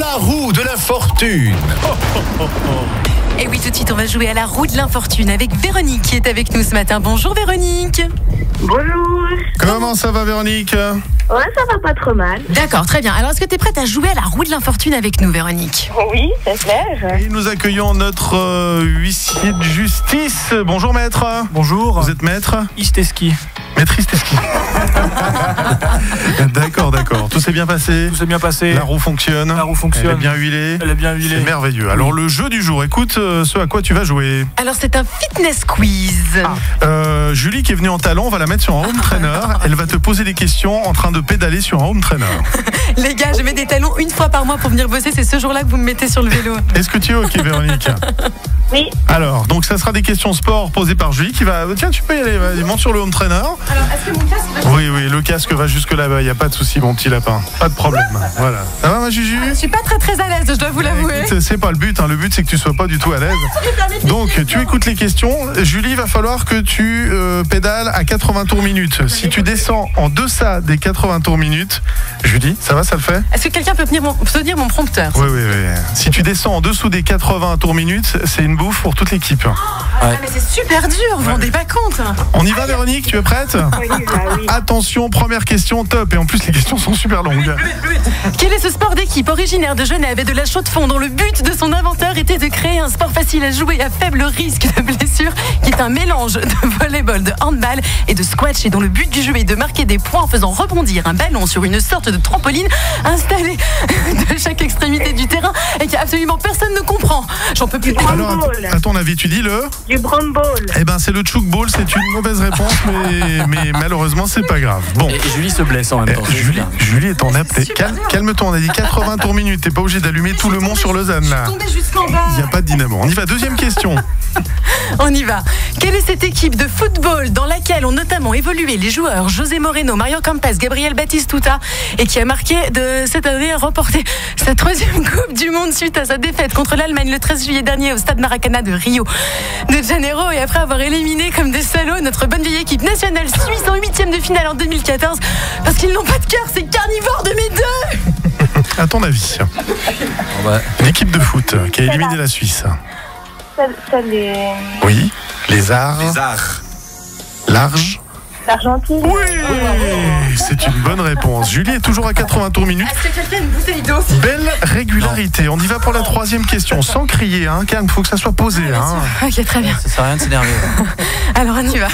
la roue de la fortune. Et oui, tout de suite, on va jouer à la roue de l'infortune avec Véronique qui est avec nous ce matin. Bonjour Véronique. Bonjour. Comment ça va Véronique? Ouais, ça va pas trop mal. D'accord, très bien. Alors, est-ce que tu es prête à jouer à la roue de l'infortune avec nous, Véronique? Oui, c'est clair. Et nous accueillons notre huissier de justice. Bonjour maître. Bonjour. Vous êtes maître? Isteski. Maître Isteski. D'accord. Tout s'est bien passé? Tout s'est bien passé. La roue fonctionne? La roue fonctionne. Elle est bien huilée? Elle est bien huilée. C'est merveilleux. Alors le jeu du jour, écoute ce à quoi tu vas jouer. Alors, c'est un fitness quiz. Julie qui est venue en talon, on va la mettre sur un home trainer. Elle va te poser des questions en train de pédaler sur un home trainer. Les gars, je mets des talons une fois par mois pour venir bosser. C'est ce jour-là que vous me mettez sur le vélo. Est-ce que tu es OK Véronique? Oui. Alors, donc ça sera des questions sport posées par Julie qui va... Tiens, tu peux y aller, vas-y, monte sur le home trainer. Alors, est-ce que mon casque va... Oui, le casque va jusque là-bas, il n'y a pas de souci mon petit lapin. Pas de problème, voilà. Ça va ma Juju? Je suis pas très à l'aise, je dois vous l'avouer. Écoute, c'est pas le but, le but c'est que tu sois pas du tout à l'aise. Donc tu écoutes les questions. Julie, il va falloir que tu pédales à 80 tours minute. Si tu descends en deçà des 80 tours minute, Julie, ça va, ça le fait? Est-ce que quelqu'un peut tenir mon prompteur? Oui. Si tu descends en dessous des 80 tours minute, c'est une bouffe pour toute l'équipe. Mais c'est super dur, vous vous rendez pas compte. On y va Véronique, tu es prête? Oui. Attention, première question top. Et en plus les questions sont super longues. Quel est ce sport d'équipe originaire de Genève et de la Chaux-de-Fonds dont le but de son inventeur était de créer un sport facile à jouer à faible risque de blessure qui est un mélange de volleyball, de handball et de squash et dont le but du jeu est de marquer des points en faisant rebondir un ballon sur une sorte de trampoline installée de chaque extrémité du terrain et que absolument personne ne comprend. J'en peux plus. Alors, à ton avis, tu dis Du brown ball. Eh ben, c'est le chouk ball, c'est une mauvaise réponse, mais malheureusement, c'est pas grave. Bon. Et Julie se blesse en même temps. Julie est en apnée. Calme-toi, on a dit 80 tours minute. T'es pas obligé d'allumer tout le mont sur Lausanne, là. Tombé jusqu'en bas. Il n'y a pas de dynamo. On y va, deuxième question. On y va. Quelle est cette équipe de football dans laquelle ont notamment évolué les joueurs José Moreno, Mario Campas, Gabriel Batistuta et qui a marqué de cette année à remporter sa 3e Coupe du Monde suite à sa défaite contre l'Allemagne le 13 juillet dernier au stade Maracana de Rio de Janeiro et après avoir éliminé comme des salauds notre bonne vieille équipe nationale suisse en 8e de finale en 2014 parce qu'ils n'ont pas de cœur, c'est carnivore de mes deux. À ton avis, l'équipe de foot qui a éliminé la Suisse. C'est Oui, les arts. Large. l'Argentine. Oui, c'est une bonne réponse. Julie est toujours à 80 tours minute. Est-ce que quelqu'un a une bouteille d'eau? Belle régularité. On y va pour la 3e question. Sans crier, calme, faut que ça soit posé. Ok, très bien. Ça sert à rien de s'énerver. Alors on y va.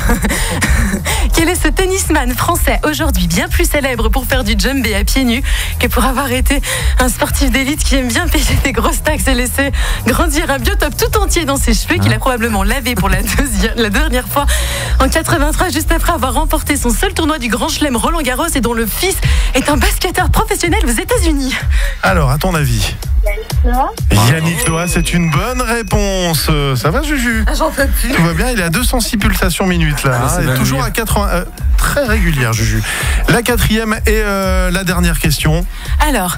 Quel est ce tennisman français aujourd'hui bien plus célèbre pour faire du jumbé à pieds nus que pour avoir été un sportif d'élite qui aime bien payer des grosses taxes et laisser grandir un biotope tout entier dans ses cheveux qu'il a probablement lavé pour la dernière fois en 83 juste après avoir remporté son seul tournoi du Grand Chelem Roland Garros et dont le fils est un basketteur professionnel aux États-Unis. Alors, à ton avis? Non. Yannick Noah, c'est une bonne réponse. Ça va, Juju? J'en peux plus. Tout va bien, il est à 206 pulsations minutes là. Il est toujours à 80. Très régulière, Juju. La 4e et la dernière question. Alors,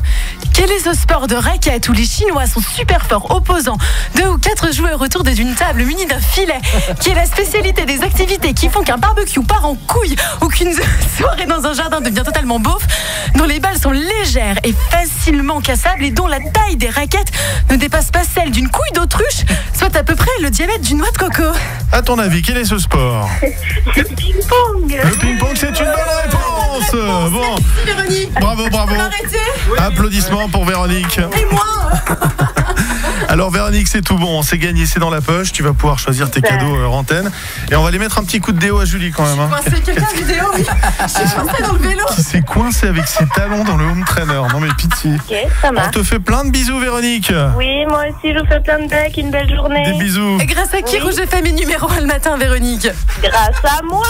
quel est ce sport de raquette où les Chinois sont super forts, opposant 2 ou 4 joueurs autour d'une table munie d'un filet, qui est la spécialité des activités qui font qu'un barbecue part en couille ou qu'une soirée dans un jardin devient totalement beauf, dont les balles sont légères et facilement cassables et dont la taille des raquettes ne dépasse pas celle d'une couille d'autruche, soit à peu près le diamètre d'une noix de coco. À ton avis, quel est ce sport? Le ping-pong. Le ping-pong, c'est une bonne réponse. Bon, Véronique, bravo. arrêtez. Applaudissements pour Véronique. Et moi. Alors Véronique, c'est tout bon, c'est gagné, c'est dans la poche. Tu vas pouvoir choisir tes cadeaux antenne. Et on va aller mettre un petit coup de déo à Julie quand même. C'est quelqu'un vidéo, oui. Je suis coincée dans le vélo. Qui s'est coincé avec ses talons dans le home trainer. Non mais pitié. Ok, ça On marche. te fait plein de bisous Véronique. Oui, moi aussi, je vous fais plein de becs. Une belle journée. Des bisous. Et grâce à qui Rouge FM est numéro 1 le matin, Véronique? Grâce à moi.